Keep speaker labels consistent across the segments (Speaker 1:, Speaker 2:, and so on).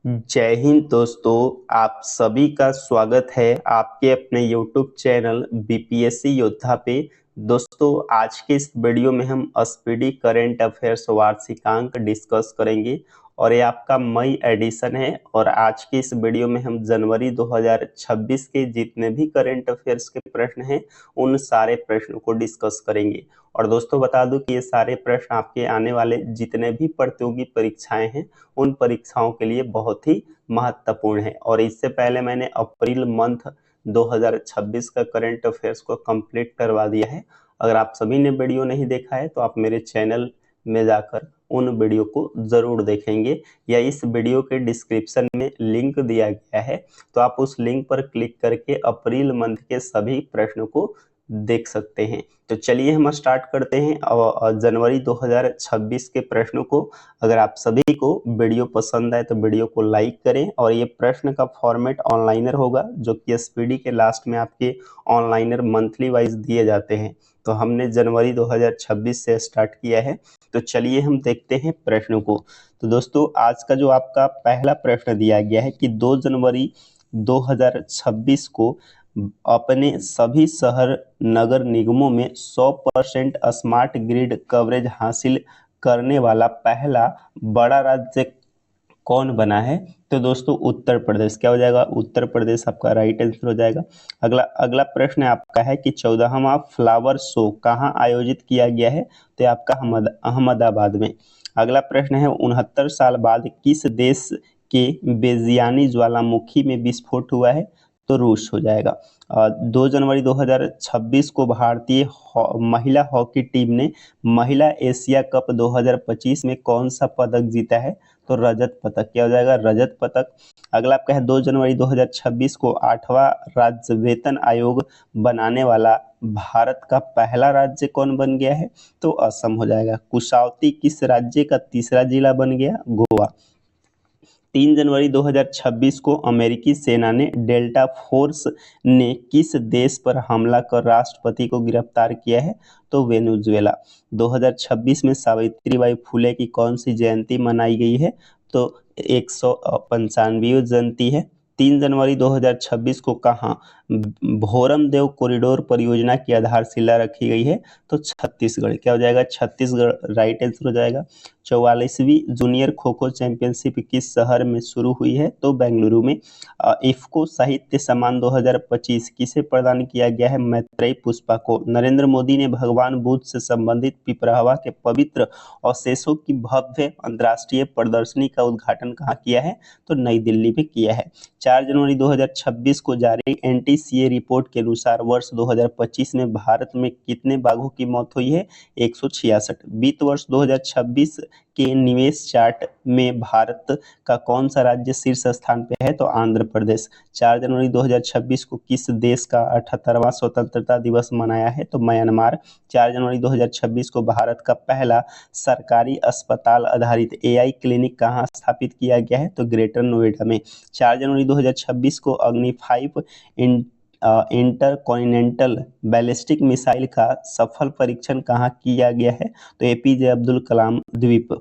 Speaker 1: जय हिंद दोस्तों। आप सभी का स्वागत है आपके अपने YouTube चैनल बीपीएससी योद्धा पे। दोस्तों, आज के इस वीडियो में हम स्पीडी करंट अफेयर्स वार्षिकांक डिस्कस करेंगे और ये आपका मई एडिशन है। और आज के इस वीडियो में हम जनवरी 2026 के जितने भी करंट अफेयर्स के प्रश्न हैं उन सारे प्रश्नों को डिस्कस करेंगे। और दोस्तों, बता दूं कि ये सारे प्रश्न आपके आने वाले जितने भी प्रतियोगी परीक्षाएं हैं उन परीक्षाओं के लिए बहुत ही महत्वपूर्ण है। और इससे पहले मैंने अप्रैल मंथ 2026 का करंट अफेयर्स को कंप्लीट करवा दिया है। अगर आप सभी ने वीडियो नहीं देखा है तो आप मेरे चैनल में जाकर उन वीडियो को जरूर देखेंगे, या इस वीडियो के डिस्क्रिप्शन में लिंक दिया गया है, तो आप उस लिंक पर क्लिक करके अप्रैल मंथ के सभी प्रश्नों को देख सकते हैं। तो चलिए हम स्टार्ट करते हैं जनवरी 2026 के प्रश्नों को। अगर आप सभी को वीडियो पसंद आए तो वीडियो को लाइक करें। और ये प्रश्न का फॉर्मेट ऑनलाइनर होगा, जो कि एसपीडी के लास्ट में आपके ऑनलाइनर मंथली वाइज दिए जाते हैं। तो हमने जनवरी 2026 से स्टार्ट किया है। तो चलिए हम देखते हैं प्रश्नों को। तो दोस्तों, आज का जो आपका पहला प्रश्न दिया गया है कि 2 जनवरी 2026 को अपने सभी शहर नगर निगमों में 100% स्मार्ट ग्रिड कवरेज हासिल करने वाला पहला बड़ा राज्य कौन बना है? तो दोस्तों, उत्तर प्रदेश। क्या हो जाएगा? उत्तर प्रदेश आपका राइट आंसर हो जाएगा। अगला अगला प्रश्न आपका है कि 14वां फ्लावर शो कहाँ आयोजित किया गया है? तो ये आपका अहमदाबाद में। अगला प्रश्न है 69 साल बाद किस देश के बेजियानी ज्वालामुखी में विस्फोट हुआ है? तो रूस हो जाएगा। 2 जनवरी 2026 को भारतीय महिला हॉकी टीम ने महिला एशिया कप 2025 में कौन सा पदक जीता है? तो रजत पदक। क्या हो जाएगा? रजत पदक। अगला आपका है 2 जनवरी 2026 को 8वां राज्य वेतन आयोग बनाने वाला भारत का पहला राज्य कौन बन गया है? तो असम हो जाएगा। कुशावती किस राज्य का तीसरा जिला बन गया? गोवा। 3 जनवरी 2026 को अमेरिकी सेना ने डेल्टा फोर्स ने किस देश पर हमला कर राष्ट्रपति को गिरफ्तार किया है? तो वेनेजुएला। 2026 में सावित्रीबाई फुले की कौन सी जयंती मनाई गई है? तो 195वीं जयंती है। 3 जनवरी 2026 को कहाँ भोरमदेव कॉरिडोर परियोजना की आधारशिला रखी गई है? तो छत्तीसगढ़। क्या हो जाएगा? छत्तीसगढ़ राइट आंसर हो जाएगा। 44वीं जूनियर खो खो चैंपियनशिप किस शहर में शुरू हुई है? तो बेंगलुरु में। इफ्को साहित्य सम्मान 2025 किसे प्रदान किया गया है? मैत्रेयी पुष्पा को। नरेंद्र मोदी ने भगवान बुद्ध से संबंधित पिपरावा के पवित्र अवशेषों की भव्य अंतर्राष्ट्रीय प्रदर्शनी का उद्घाटन कहाँ किया है? तो नई दिल्ली में किया है। 4 जनवरी 2026 को जारी एनटीसीए रिपोर्ट के अनुसार वर्ष 2025 में भारत में कितने बाघों की मौत हुई है? 166। वित्त वर्ष 2026 के निवेश चार्ट में भारत का कौन सा राज्य शीर्ष स्थान पे है? तो आंध्र प्रदेश। 4 जनवरी 2026 को किस देश का 78वां स्वतंत्रता दिवस मनाया है? तो म्यांमार। 4 जनवरी 2026 को भारत का पहला सरकारी अस्पताल आधारित एआई क्लिनिक कहाँ स्थापित किया गया है? तो ग्रेटर नोएडा में। 4 जनवरी 2026 को अग्नि 5 इंटरकॉन्टिनेंटल बैलिस्टिक मिसाइल का सफल परीक्षण कहाँ किया गया है? तो एपीजे अब्दुल कलाम द्वीप।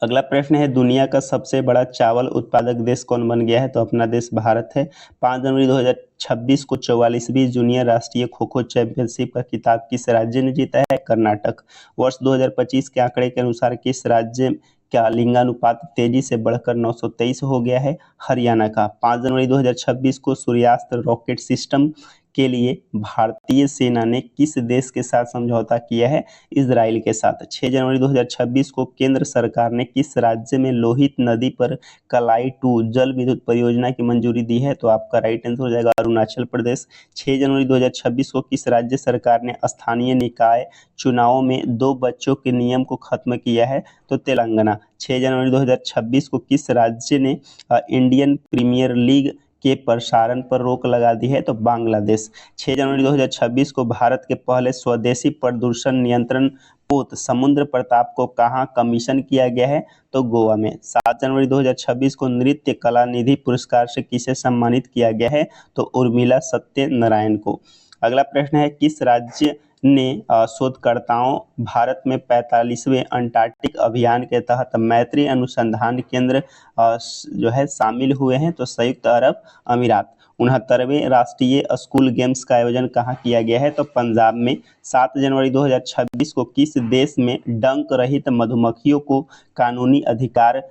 Speaker 1: अगला प्रश्न है दुनिया का सबसे बड़ा चावल उत्पादक देश कौन बन गया है? तो अपना देश भारत है। 5 जनवरी 2026 को 44वीं जूनियर राष्ट्रीय खो खो चैंपियनशिप का खिताब किस राज्य ने जीता है? कर्नाटक। वर्ष 2025 के आंकड़े के अनुसार किस राज्य का लिंगानुपात तेजी से बढ़कर 923 हो गया है? हरियाणा का। 5 जनवरी 2026 को सूर्यास्त्र रॉकेट सिस्टम के लिए भारतीय सेना ने किस देश के साथ समझौता किया है? इजराइल के साथ। 6 जनवरी 2026 को केंद्र सरकार ने किस राज्य में लोहित नदी पर कलाई 2 जल विद्युत परियोजना की मंजूरी दी है? तो आपका राइट आंसर हो जाएगा अरुणाचल प्रदेश। 6 जनवरी 2026 को किस राज्य सरकार ने स्थानीय निकाय चुनावों में 2 बच्चों के नियम को खत्म किया है? तो तेलंगाना। 6 जनवरी 2026 को किस राज्य ने इंडियन प्रीमियर लीग के प्रसारण पर रोक लगा दी है? तो बांग्लादेश। 6 जनवरी 2026 को भारत के पहले स्वदेशी प्रदूषण नियंत्रण पोत समुद्र प्रताप को कहाँ कमीशन किया गया है? तो गोवा में। 7 जनवरी 2026 को नृत्य कला निधि पुरस्कार से किसे सम्मानित किया गया है? तो उर्मिला सत्यनारायण को। अगला प्रश्न है, किस राज्य ने शोधकर्ताओं भारत में 45वें अंटार्कटिक अभियान के तहत मैत्री अनुसंधान केंद्र जो है शामिल हुए हैं? तो संयुक्त अरब अमीरात। 69वें राष्ट्रीय स्कूल गेम्स का आयोजन कहाँ किया गया है? तो पंजाब में। 7 जनवरी 2026 को किस देश में डंक रहित मधुमक्खियों को कानूनी अधिकार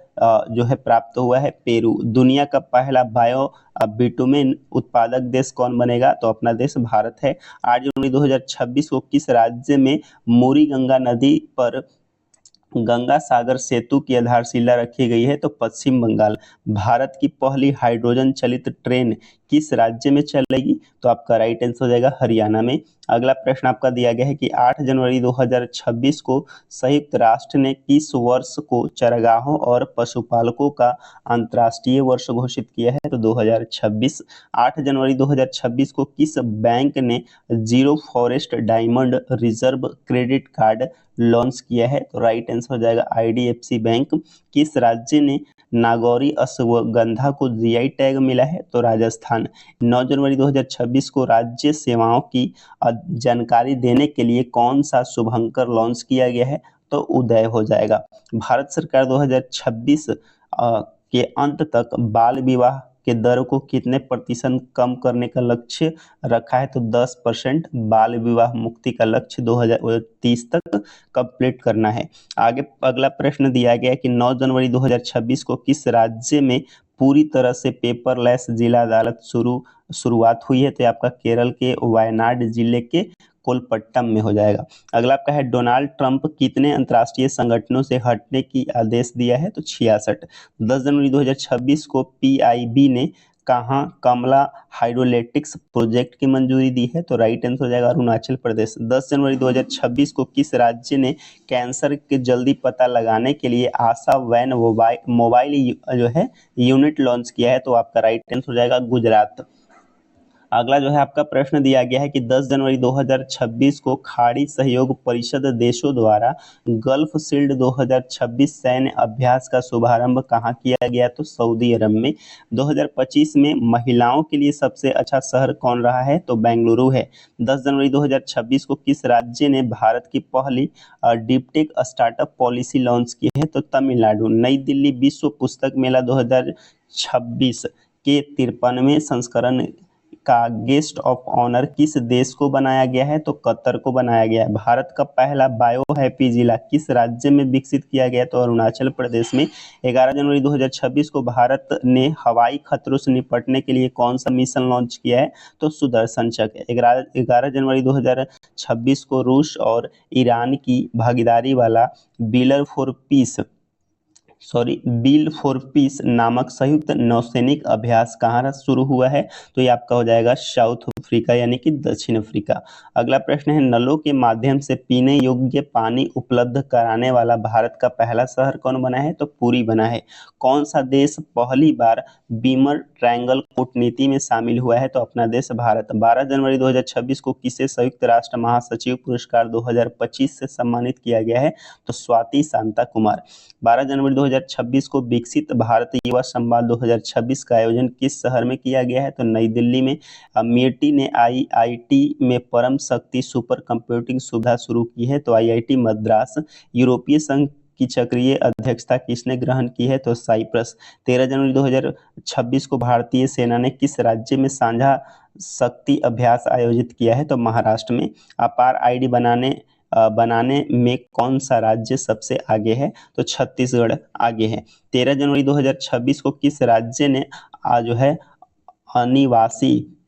Speaker 1: जो है प्राप्त हुआ है? पेरू। दुनिया का पहला बायो बिटुमेन उत्पादक देश कौन बनेगा? तो अपना देश भारत है। 8 जनवरी 2026 को किस राज्य में मुरी गंगा नदी पर गंगा सागर सेतु की आधारशिला रखी गई है? तो पश्चिम बंगाल। भारत की पहली हाइड्रोजन चलित ट्रेन किस राज्य में चलेगी? तो आपका राइट आंसर हो जाएगा हरियाणा में। अगला प्रश्न आपका दिया गया है कि 8 जनवरी 2026 को संयुक्त राष्ट्र ने किस वर्ष को चरागाहों और पशुपालकों का अंतर्राष्ट्रीय वर्ष घोषित किया है? तो 2026। 8 जनवरी 2026 को किस बैंक ने zero forest diamond reserve credit card launch किया है? तो राइट आंसर हो जाएगा आईडीएफसी बैंक। किस राज्य ने नागौरी अश्वगंधा को जीआई टैग मिला है? तो राजस्थान। 9 जनवरी 2026 को राज्य सेवाओं की जानकारी देने के लिए कौन सा शुभंकर लॉन्च किया गया है? तो उदय हो जाएगा। भारत सरकार 2026 के अंत तक बाल विवाह के दर को कितने प्रतिशत कम करने का लक्ष्य रखा है? तो 10% बाल विवाह मुक्ति का लक्ष्य 2030 तक कंप्लीट करना है। आगे अगला प्रश्न दिया गया है कि 9 जनवरी 2026 को किस राज्य में पूरी तरह से पेपरलेस जिला अदालत शुरुआत हुई है? तो आपका केरल के वायनाड जिले के कोलपट्टम में हो जाएगा। अगला आपका है, डोनाल्ड ट्रंप कितने अंतर्राष्ट्रीय संगठनों से हटने की आदेश दिया है? तो 66। 10 जनवरी 2026 को पीआईबी ने कहाँ कमला हाइड्रोलेटिक्स प्रोजेक्ट की मंजूरी दी है? तो राइट आंसर हो जाएगा अरुणाचल प्रदेश। 10 जनवरी 2026 को किस राज्य ने कैंसर के जल्दी पता लगाने के लिए आशा वैन मोबाइल जो है यूनिट लॉन्च किया है? तो आपका राइट आंसर हो जाएगा गुजरात। अगला जो है आपका प्रश्न दिया गया है कि 10 जनवरी 2026 को खाड़ी सहयोग परिषद देशों द्वारा गल्फ शील्ड 2026 सैन्य अभ्यास का शुभारंभ कहाँ किया गया? तो सऊदी अरब में। 2025 में महिलाओं के लिए सबसे अच्छा शहर कौन रहा है? तो बेंगलुरु है। 10 जनवरी 2026 को किस राज्य ने भारत की पहली डीपटेक स्टार्टअप पॉलिसी लॉन्च की है? तो तमिलनाडु। नई दिल्ली विश्व पुस्तक मेला 2026 के 53वें संस्करण का गेस्ट ऑफ ऑनर किस देश को बनाया गया है? तो कतर को बनाया गया है। भारत का पहला बायो हैप्पी जिला किस राज्य में विकसित किया गया? तो अरुणाचल प्रदेश में। 11 जनवरी 2026 को भारत ने हवाई खतरों से निपटने के लिए कौन सा मिशन लॉन्च किया है? तो सुदर्शन चक्र। 11 जनवरी 2026 को रूस और ईरान की भागीदारी वाला बिल फॉर पीस नामक संयुक्त नौसैनिक अभ्यास कहाँ शुरू हुआ है? तो ये आपका हो जाएगा साउथ अफ्रीका यानी कि दक्षिण अफ्रीका। अगला प्रश्न है, नलों के माध्यम से पीने योग्य पानी उपलब्ध कराने वाला भारत का पहला शहर कौन बना है? तो पुरी बना है। कौन सा देश पहली बार बीमर ट्रायंगल कूटनीति में शामिल हुआ है? तो अपना देश भारत। 12 जनवरी 2026 को किसे संयुक्त राष्ट्र महासचिव पुरस्कार 2025 से सम्मानित किया गया है? तो स्वाति शांता कुमार। 12 जनवरी 2026 को विकसित भारत युवा संवाद 2026 का आयोजन किस शहर में किया गया है? तो नई दिल्ली में। अमेठी ने आईआईटी में परम शक्ति सुपर कंप्यूटिंग सुविधा शुरू की है? तो आईआईटी मद्रास। यूरोपीय संघ की चक्रीय अध्यक्षता किसने ग्रहण की है? तो साइप्रस। 13 जनवरी 2026 को भारतीय सेना ने किस राज्य में साझा शक्ति अभ्यास आयोजित किया है? तो महाराष्ट्र में। अपार आईडी बनाने में कौन सा राज्य सबसे आगे है? तो छत्तीसगढ़ आगे है। 13 जनवरी 2026 को किस राज्य ने जो है आदिवासी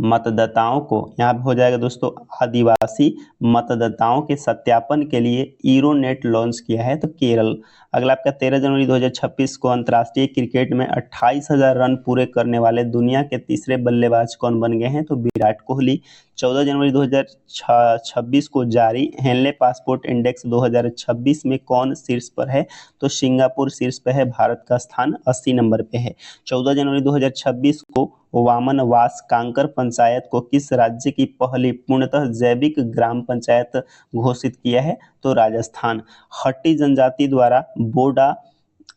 Speaker 1: मतदाताओं को, यहाँ हो जाएगा दोस्तों आदिवासी मतदाताओं के सत्यापन के लिए ईरोनेट लॉन्च किया है? तो केरल। अगला आपका 13 जनवरी 2026 को अंतर्राष्ट्रीय क्रिकेट में 28,000 रन पूरे करने वाले दुनिया के तीसरे बल्लेबाज कौन बन गए हैं? तो विराट कोहली। 14 जनवरी 2026 को जारी हेनले पासपोर्ट इंडेक्स 2026 में कौन शीर्ष पर है? तो सिंगापुर शीर्ष पर है। भारत का स्थान 80 नंबर पे है। 14 जनवरी 2026 को वामनवास कांकर पंचायत को किस राज्य की पहली पूर्णतः जैविक ग्राम पंचायत घोषित किया है? तो राजस्थान। हट्टी जनजाति द्वारा बोडा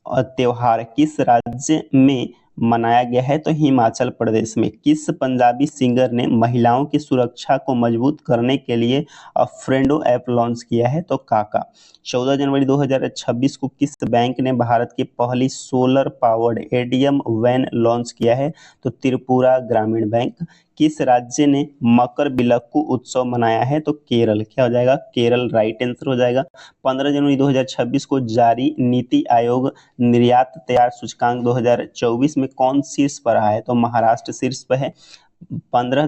Speaker 1: त्योहार किस राज्य में मनाया गया है? तो हिमाचल प्रदेश में। किस पंजाबी सिंगर ने महिलाओं की सुरक्षा को मजबूत करने के लिए फ्रेंडो ऐप लॉन्च किया है? तो काका। 14 जनवरी 2026 को किस बैंक ने भारत की पहली solar powered ATM van launch किया है? तो त्रिपुरा ग्रामीण बैंक। किस राज्य ने मकर बिलक्कू उत्सव मनाया है? तो केरल। क्या हो जाएगा? केरल राइट आंसर हो जाएगा। 15 जनवरी 2026 को जारी नीति आयोग निर्यात तैयार सूचकांक 2024 में कौन शीर्ष पर रहा है? तो महाराष्ट्र शीर्ष पर है। 15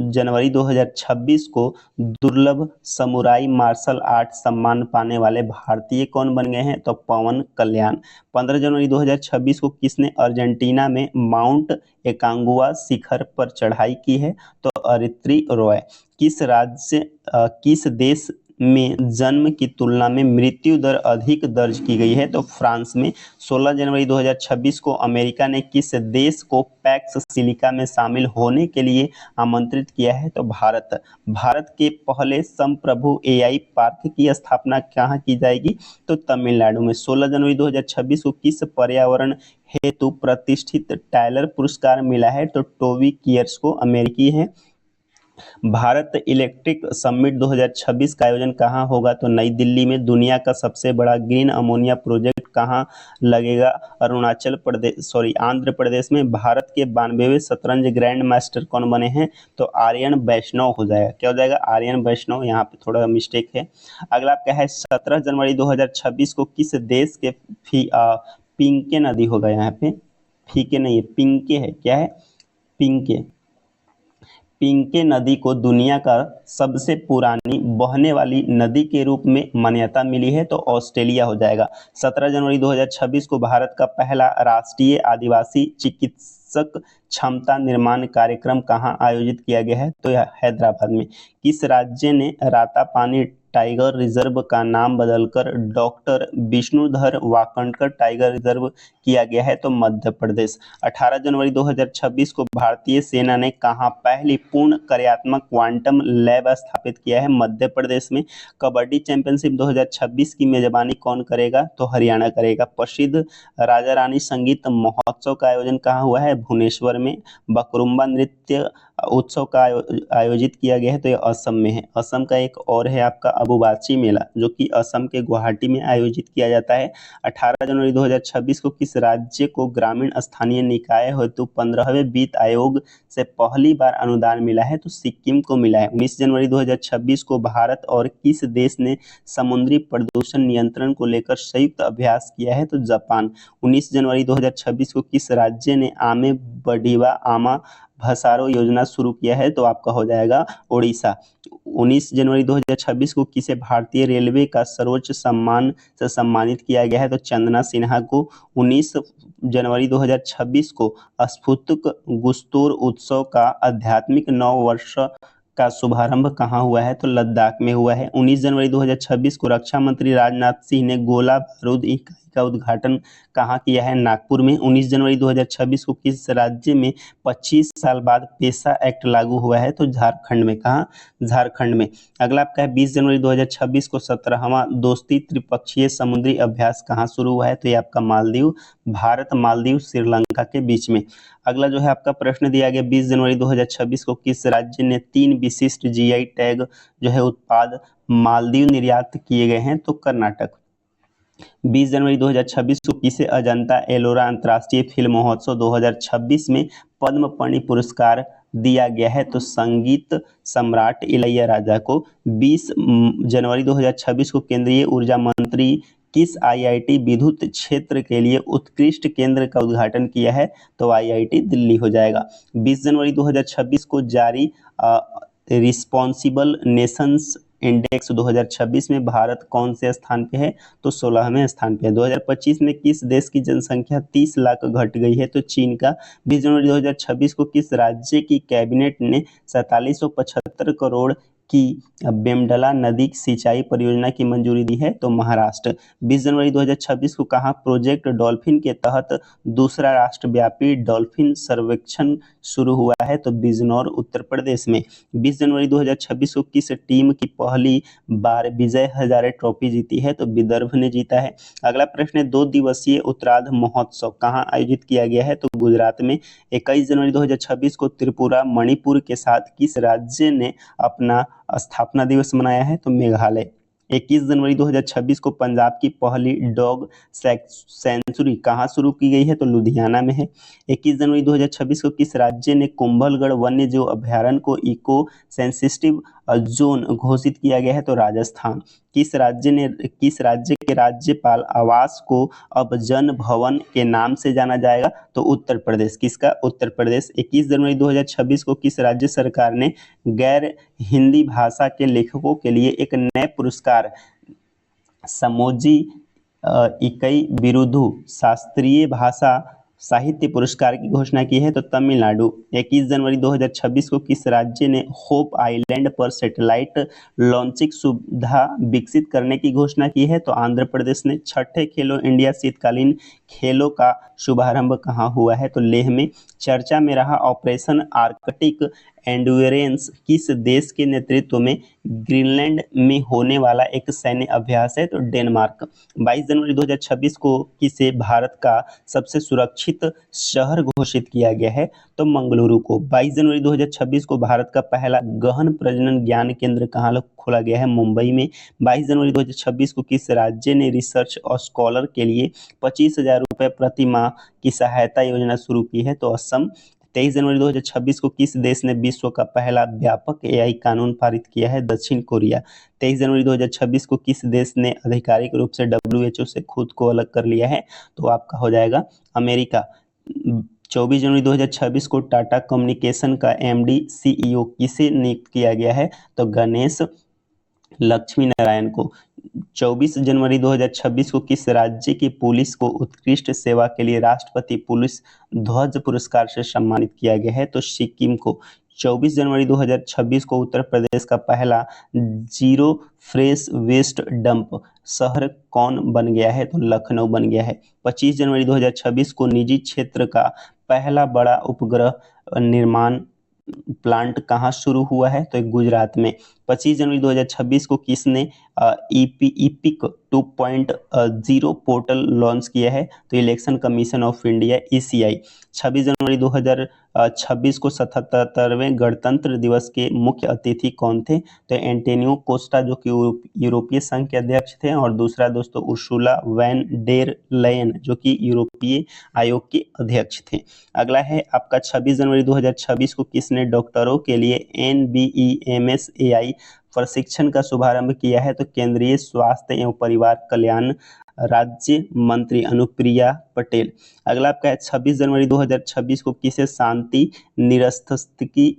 Speaker 1: जनवरी 2026 को दुर्लभ समुराई मार्शल आर्ट सम्मान पाने वाले भारतीय कौन बन गए हैं? तो पवन कल्याण। 15 जनवरी 2026 को किसने अर्जेंटीना में माउंट एकांगुआ शिखर पर चढ़ाई की है? तो अरित्री रॉय। किस देश में जन्म की तुलना में मृत्यु दर अधिक दर्ज की गई है? तो फ्रांस में। 16 जनवरी 2026 को अमेरिका ने किस देश को पैक्स सिलिका में शामिल होने के लिए आमंत्रित किया है? तो भारत। भारत के पहले संप्रभु एआई पार्क की स्थापना कहाँ की जाएगी? तो तमिलनाडु में। 16 जनवरी 2026 को किस पर्यावरण हेतु प्रतिष्ठित टाइलर पुरस्कार मिला है? तो टोबी कियर्स को, अमेरिकी है। भारत इलेक्ट्रिक समिट 2026 का आयोजन कहाँ होगा? तो नई दिल्ली में। दुनिया का सबसे बड़ा ग्रीन अमोनिया प्रोजेक्ट कहाँ लगेगा? आंध्र प्रदेश में। भारत के 92वें शतरंज ग्रैंड मास्टर कौन बने हैं? तो आर्यन वैष्णव हो जाएगा। क्या हो जाएगा? आर्यन वैष्णव। यहाँ पे थोड़ा मिस्टेक है। अगला क्या है? 17 जनवरी 2026 को किस देश के पिंके नदी होगा? यहाँ पे फीके नहीं है, पिंके है। क्या है? पिंके। पिंके नदी को दुनिया का सबसे पुरानी बहने वाली नदी के रूप में मान्यता मिली है। तो ऑस्ट्रेलिया हो जाएगा। 17 जनवरी 2026 को भारत का पहला राष्ट्रीय आदिवासी चिकित्सक क्षमता निर्माण कार्यक्रम कहाँ आयोजित किया गया है? तो यह हैदराबाद में। किस राज्य ने रातापानी टाइगर रिजर्व का नाम बदलकर doctor Vishnudhar Wakankar tiger reserve किया गया है? तो मध्य प्रदेश। 18 जनवरी 2026 को भारतीय सेना ने कहाँ पहली पूर्ण कार्यात्मक क्वांटम लैब स्थापित किया है? मध्य प्रदेश में। कबड्डी चैंपियनशिप 2026 की मेजबानी कौन करेगा? तो हरियाणा करेगा। प्रसिद्ध राजा रानी संगीत महोत्सव का आयोजन कहाँ हुआ है? भुवनेश्वर में। बकरुम्बा नृत्य उत्सव का आयोजित किया गया है, तो यह असम में है। असम का एक और है आपका अबुबाची मेला, जो कि असम के गुवाहाटी में आयोजित किया जाता है। 18 जनवरी 2026 को किस राज्य को ग्रामीण स्थानीय निकाय हेतु 15वें वित्त आयोग से पहली बार अनुदान मिला है? तो सिक्किम को मिला है। 19 जनवरी 2026 को भारत और किस देश ने समुद्री प्रदूषण नियंत्रण को लेकर संयुक्त अभ्यास किया है? तो जापान। 19 जनवरी 2026 को किस राज्य ने आमे बढ़िवा आमा भसारो योजना शुरू किया है? तो आपका हो जाएगा उड़ीसा। 19 जनवरी 2026 को किसे भारतीय रेलवे का सर्वोच्च सम्मान से सम्मानित किया गया है? तो चंदना सिन्हा को। 19 जनवरी 2026 को स्फुतुक गुस्तोर उत्सव का आध्यात्मिक नव वर्ष का शुभारंभ कहाँ हुआ है? तो लद्दाख में हुआ है। 19 जनवरी 2026 को रक्षा मंत्री राजनाथ सिंह ने गोला बारूद इकाई का उद्घाटन कहाँ किया है? नागपुर में। 19 जनवरी 2026 को किस राज्य में 25 साल बाद पेशा एक्ट लागू हुआ है? तो झारखंड में। कहाँ? झारखंड में। अगला आपका है 20 जनवरी 2026 को 17वां दोस्ती त्रिपक्षीय समुद्री अभ्यास कहाँ शुरू हुआ है? तो ये आपका मालदीव, भारत मालदीव श्रीलंका के बीच में। अगला जो है आपका प्रश्न दिया गया 20 जनवरी 2026 को किस राज्य ने 3 विशिष्ट जीआई टैग जो है उत्पाद मालदीव निर्यात किए गए हैं? तो कर्नाटक। 20 जनवरी 2026 को किसे अजंता एलोरा अंतर्राष्ट्रीय फिल्म महोत्सव 2026 में पद्म पाणि पुरस्कार दिया गया है? तो संगीत सम्राट इलैयाराजा को। 20 जनवरी 2026 को केंद्रीय ऊर्जा मंत्री किस आईआईटी विद्युत क्षेत्र के लिए उत्कृष्ट केंद्र का उद्घाटन किया है? तो आईआईटी दिल्ली हो जाएगा। 20 जनवरी 2026 को जारी रिस्पॉन्सिबल नेशंस इंडेक्स 2026 में भारत कौन से स्थान पे है? तो 16वें स्थान पे है। 2025 में किस देश की जनसंख्या 30 लाख घट गई है? तो चीन का। 20 जनवरी 2026 को किस राज्य की कैबिनेट ने 4775 करोड़ की बेमडला नदी सिंचाई परियोजना की मंजूरी दी है? तो महाराष्ट्र। 20 जनवरी 2026 को कहाँ प्रोजेक्ट डॉल्फिन के तहत दूसरा राष्ट्रव्यापी डॉल्फिन सर्वेक्षण शुरू हुआ है? तो बिजनौर उत्तर प्रदेश में। 20 जनवरी 2026 को किस टीम की पहली बार विजय हजारे ट्रॉफी जीती है? तो विदर्भ ने जीता है। अगला प्रश्न है, 2 दिवसीय उत्तरार्ध महोत्सव कहाँ आयोजित किया गया है? तो गुजरात में। 21 जनवरी 2026 को त्रिपुरा मणिपुर के साथ किस राज्य ने अपना स्थापना दिवस मनाया है? तो मेघालय। 21 जनवरी 2026 को पंजाब की पहली डॉग सेंचुरी कहाँ शुरू की गई है? तो लुधियाना में है। 21 जनवरी 2026 को किस राज्य ने कुंभलगढ़ वन्य जीव अभयारण्य को इको सेंसिटिव जोन घोषित किया गया है? तो राजस्थान। किस राज्य के राज्यपाल आवास को अब जन भवन के नाम से जाना जाएगा? तो उत्तर प्रदेश। किसका? उत्तर प्रदेश। 21 जनवरी 2026 को किस राज्य सरकार ने गैर हिंदी भाषा के लेखकों के लिए एक नए पुरस्कार समोजी इकई बिरुदु शास्त्रीय भाषा साहित्य पुरस्कार की घोषणा की है? तो तमिलनाडु। 21 जनवरी 2026 को किस राज्य ने होप आइलैंड पर सैटेलाइट लॉन्चिंग सुविधा विकसित करने की घोषणा की है? तो आंध्र प्रदेश ने। छठे खेलो इंडिया शीतकालीन खेलों का शुभारंभ कहाँ हुआ है? तो लेह में। चर्चा में रहा ऑपरेशन आर्कटिक एंड्योरेंस किस देश के नेतृत्व में ग्रीनलैंड में होने वाला एक सैन्य अभ्यास है? तो डेनमार्क। 22 जनवरी 2026 को किसे भारत का सबसे सुरक्षित शहर घोषित किया गया है? तो मंगलुरु को। 22 जनवरी 2026 को भारत का पहला गहन प्रजनन ज्ञान केंद्र कहाँ खोला गया है? मुंबई में। 22 जनवरी 2026 को किस राज्य ने रिसर्च और स्कॉलर के लिए 25,000 रुपये प्रति माह की सहायता योजना शुरू की है? तो असम। 23 जनवरी 2026 को किस देश ने विश्व का पहला व्यापक एआई कानून पारित किया है? दक्षिण कोरिया। 23 जनवरी 2026 को किस देश ने आधिकारिक रूप से WHO से खुद को अलग कर लिया है? तो आपका हो जाएगा अमेरिका। 24 जनवरी 2026 को टाटा कम्युनिकेशन का MD CEO किसे नियुक्त किया गया है? तो गणेश लक्ष्मी नारायण को। 24 जनवरी 2026 को किस राज्य की पुलिस को उत्कृष्ट सेवा के लिए राष्ट्रपति पुलिस ध्वज पुरस्कार से सम्मानित किया गया है? तो सिक्किम को। 24 जनवरी 2026 को उत्तर प्रदेश का पहला जीरो फ्रेश वेस्ट डंप शहर कौन बन गया है? तो लखनऊ बन गया है। 25 जनवरी 2026 को निजी क्षेत्र का पहला बड़ा उपग्रह निर्माण प्लांट कहाँ शुरू हुआ है? तो गुजरात में। 25 जनवरी 2026 को किसने ईपिक 2.0 पोर्टल लॉन्च किया है? तो election commission of India ECI। 26 जनवरी 2026 को 77वें गणतंत्र दिवस के मुख्य अतिथि कौन थे? तो एंटोनियो कोस्टा जो कि यूरोपीय संघ के अध्यक्ष थे, और दूसरा दोस्तों उर्सुला वैन डेर लेयन जो कि यूरोपीय आयोग के अध्यक्ष थे। अगला है आपका 26 जनवरी 2026 को किसने डॉक्टरों के लिए NBEMS-AI प्रशिक्षण का शुभारंभ किया है? तो केंद्रीय स्वास्थ्य एवं परिवार कल्याण राज्य मंत्री अनुप्रिया पटेल। अगला आपका है 26 जनवरी 2026 को किसे शांति निरस्थिकी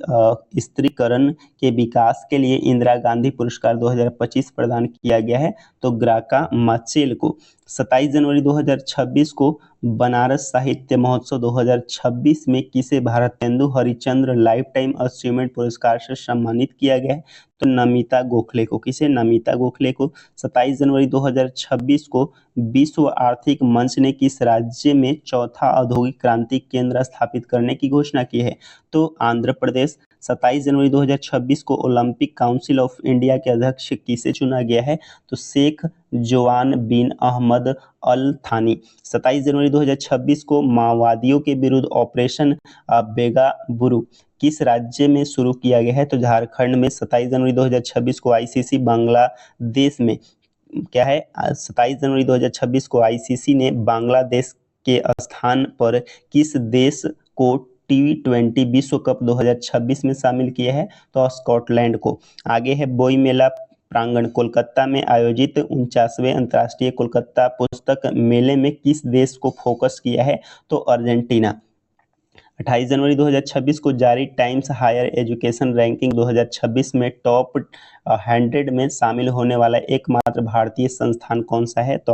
Speaker 1: स्त्रीकरण के विकास के लिए इंदिरा गांधी पुरस्कार 2025 प्रदान किया गया है? तो ग्राका माचेल को। 27 जनवरी 2026 को बनारस साहित्य महोत्सव 2026 में किसे Bharatendu Harishchandra life time achievement पुरस्कार से सम्मानित किया गया है? तो नमिता गोखले को। किसे? नमिता गोखले को। 27 जनवरी 2026 को विश्व आर्थिक मंच ने किस राज्य में चौथा औद्योगिक क्रांति केंद्र स्थापित करने की घोषणा की है? तो आंध्र प्रदेश। 27 जनवरी 2026 को ओलंपिक काउंसिल ऑफ इंडिया के अध्यक्ष किसे चुना गया है? तो शेख जोआन बिन अहमद अल थानी। 27 जनवरी 2026 को माओवादियों के विरुद्ध ऑपरेशन बेगाबुरु किस राज्य में शुरू किया गया है? तो झारखंड में। 27 जनवरी 2026 को ICC बांग्लादेश में क्या है? 27 जनवरी 2026 को ICC ने बांग्लादेश के स्थान पर किस देश को T20 विश्व कप 2026 में शामिल किया है? तो स्कॉटलैंड को। आगे है बोई मेला प्रांगण कोलकाता में आयोजित 49वें अंतर्राष्ट्रीय कोलकाता पुस्तक मेले में किस देश को फोकस किया है? तो अर्जेंटीना। 28 जनवरी 2026 को जारी टाइम्स हायर एजुकेशन रैंकिंग 2026 में टॉप 100 में शामिल होने वाला एकमात्र भारतीय संस्थान कौन सा है? तो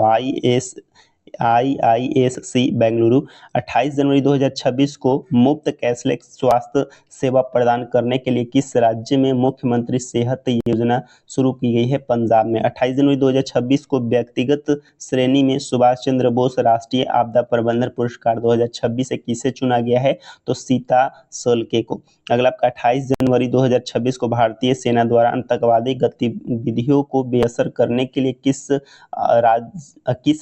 Speaker 1: IISc बेंगलुरु। 28 जनवरी 2026 को मुफ्त कैशलेस स्वास्थ्य सेवा प्रदान करने के लिए किस राज्य में मुख्यमंत्री सेहत योजना शुरू की गई है? पंजाब में। 28 जनवरी 2026 को व्यक्तिगत श्रेणी में सुभाष चंद्र बोस राष्ट्रीय आपदा प्रबंधन पुरस्कार 2026 से किसे चुना गया है? तो सीता सोल्के को। अगला आपका 28 जनवरी 2026 को भारतीय सेना द्वारा आतंकवादी गतिविधियों को बेअसर करने के लिए किस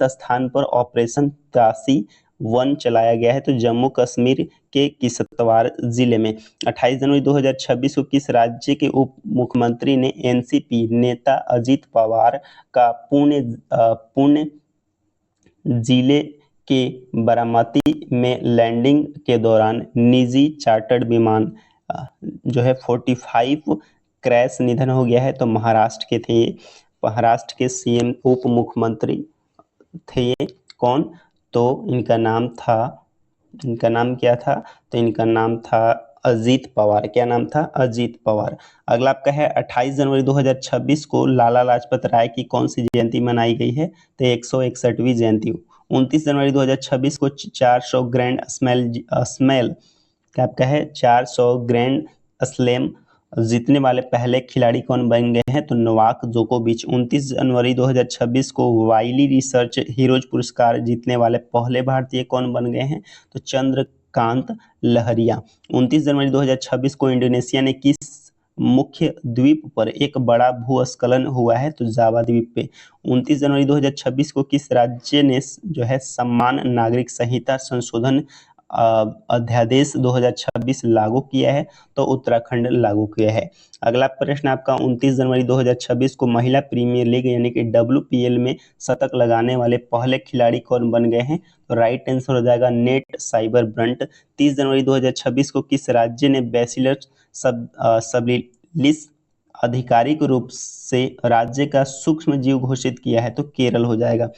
Speaker 1: स्थान पर ऑपरेशन तासी 1 चलाया गया है? तो जम्मू कश्मीर के किश्तवाड़ जिले में। 28 जनवरी 2026 को किस राज्य के उप मुख्यमंत्री ने एनसीपी नेता अजित पवार का पुणे जिले के बारामती में लैंडिंग के दौरान निजी चार्टर्ड विमान जो है 45 क्रैश निधन हो गया है? तो महाराष्ट्र के थे ये। महाराष्ट्र के सीएम उप मुख्यमंत्री थे ये कौन? तो इनका नाम क्या था? तो इनका नाम था अजित पवार। क्या नाम था? अजित पवार। अगला आपका है 28 जनवरी 2026 को लाला लाजपत राय की कौन सी जयंती मनाई गई है? तो 161वीं जयंती। 29 जनवरी 2026 को 400 ग्रैंड स्मैल क्या आपका है 400 ग्रैंड स्लैम जीतने वाले पहले खिलाड़ी कौन बन गए हैं? तो नोवाक जोकोविच। 29 जनवरी 2026 को वाइली रिसर्च हीरोज पुरस्कार जीतने वाले पहले भारतीय कौन बन गए हैं? तो चंद्रकांत लहरिया। 29 जनवरी 2026 को इंडोनेशिया ने किस मुख्य द्वीप पर एक बड़ा भूस्खलन हुआ है? तो जावा द्वीप पे। 29 जनवरी 2026 को किस राज्य ने जो है सम्मान नागरिक संहिता संशोधन अध्यादेश 2026 लागू किया है? तो उत्तराखंड लागू किया है। अगला प्रश्न आपका 29 जनवरी 2026 को महिला प्रीमियर लीग यानी कि WPL में शतक लगाने वाले पहले खिलाड़ी कौन बन गए हैं? तो राइट आंसर हो जाएगा नेट साइबर ब्रंट। 30 जनवरी 2026 को किस राज्य ने बैचलर सबलिस आधिकारिक रूप से राज्य का सूक्ष्म जीव घोषित किया है? तो केरल हो जाएगा।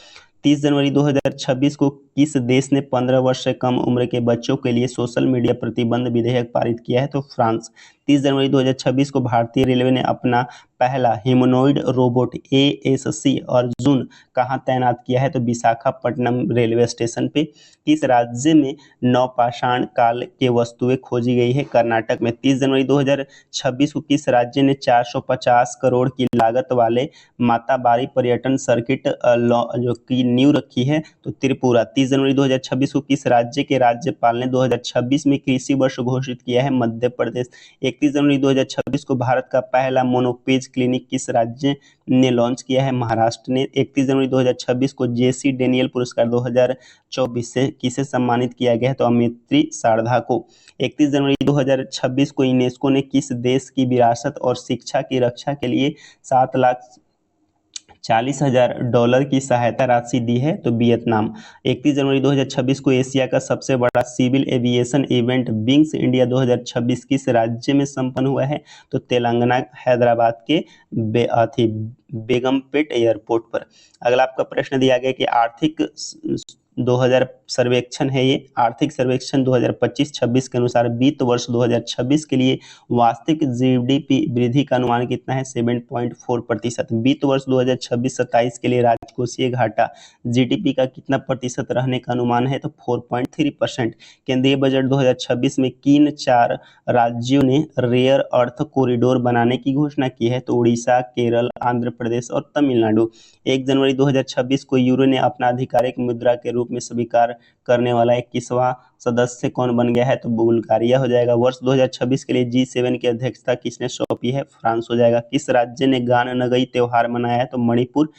Speaker 1: 30 जनवरी 2026 को किस देश ने 15 वर्ष से कम उम्र के बच्चों के लिए सोशल मीडिया प्रतिबंध विधेयक पारित किया है? तो फ्रांस। 30 जनवरी 2026 को भारतीय रेलवे ने अपना पहला ह्यूमनॉइड रोबोट ASC अर्जुन कहाँ तैनात किया है? तो विशाखापट्टनम रेलवे स्टेशन पे। किस राज्य में नवपाषाण काल के वस्तुएं खोजी गई है? कर्नाटक में। 30 जनवरी 2026 को किस राज्य ने 450 करोड़ की लागत वाले माताबारी पर्यटन सर्किट जो की नींव रखी है? तो त्रिपुरा। 30 जनवरी 2026 को किस राज्य के राज्यपाल ने 2026 में कृषि वर्ष घोषित किया है? मध्य प्रदेश। 31 जनवरी 2026 को भारत का पहला मोनोपेज क्लिनिक किस राज्य ने लॉन्च किया है? महाराष्ट्र ने। 31 जनवरी 2026 को JC डेनियल पुरस्कार 2024 से किसे सम्मानित किया गया है? तो अमित्री शारदा को। 31 जनवरी 2026 को यूनेस्को ने किस देश की विरासत और शिक्षा की रक्षा के लिए $7,40,000 की सहायता राशि दी है? तो वियतनाम। 31 जनवरी 2026 को एशिया का सबसे बड़ा civil aviation event Wings India 2026 किस राज्य में संपन्न हुआ है? तो तेलंगाना हैदराबाद के बेगमपेट एयरपोर्ट पर। अगला आपका प्रश्न दिया गया कि आर्थिक 2000 सर्वेक्षण है ये। आर्थिक सर्वेक्षण 2025-26 के अनुसार वित्त वर्ष 2026 के लिए वास्तविक GDP वृद्धि का अनुमान कितना है? 7.4%। वित्त वर्ष 2026-27 के लिए राजकोषीय घाटा GDP का कितना प्रतिशत रहने का अनुमान है? तो 4.3%। केंद्रीय बजट 2026 में किन 4 राज्यों ने रेयर अर्थ कॉरिडोर बनाने की घोषणा की है? तो उड़ीसा, केरल, आंध्र प्रदेश और तमिलनाडु। 1 जनवरी 2026 को यूरो ने अपना आधिकारिक मुद्रा के रूप में स्वीकार करने वाला 21वां सदस्य कौन बन गया है? तो बुल्गारिया हो जाएगा। वर्ष 2026 के लिए G7 की अध्यक्षता किसने सौंपी है? फ्रांस हो जाएगा। किस राज्य ने गान नगई त्योहार मनाया है? तो मणिपुर।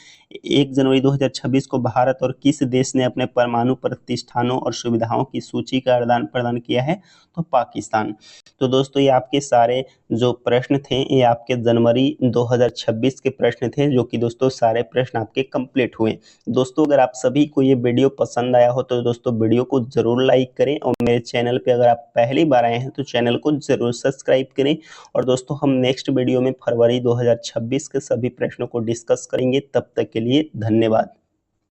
Speaker 1: 1 जनवरी 2026 को भारत और किस देश ने अपने परमाणु प्रतिष्ठानों और सुविधाओं की सूची का आदान प्रदान किया है? तो पाकिस्तान। तो दोस्तों ये आपके सारे जो प्रश्न थे ये आपके जनवरी 2026 के प्रश्न थे, जो कि दोस्तों सारे प्रश्न आपके कंप्लीट हुए। दोस्तों अगर आप सभी को ये वीडियो पसंद आया हो तो दोस्तों वीडियो को जरूर लाइक करें, और मेरे चैनल पे अगर आप पहली बार आए हैं तो चैनल को जरूर सब्सक्राइब करें। और दोस्तों हम नेक्स्ट वीडियो में फरवरी 2026 के सभी प्रश्नों को डिस्कस करेंगे। तब तक के लिए धन्यवाद।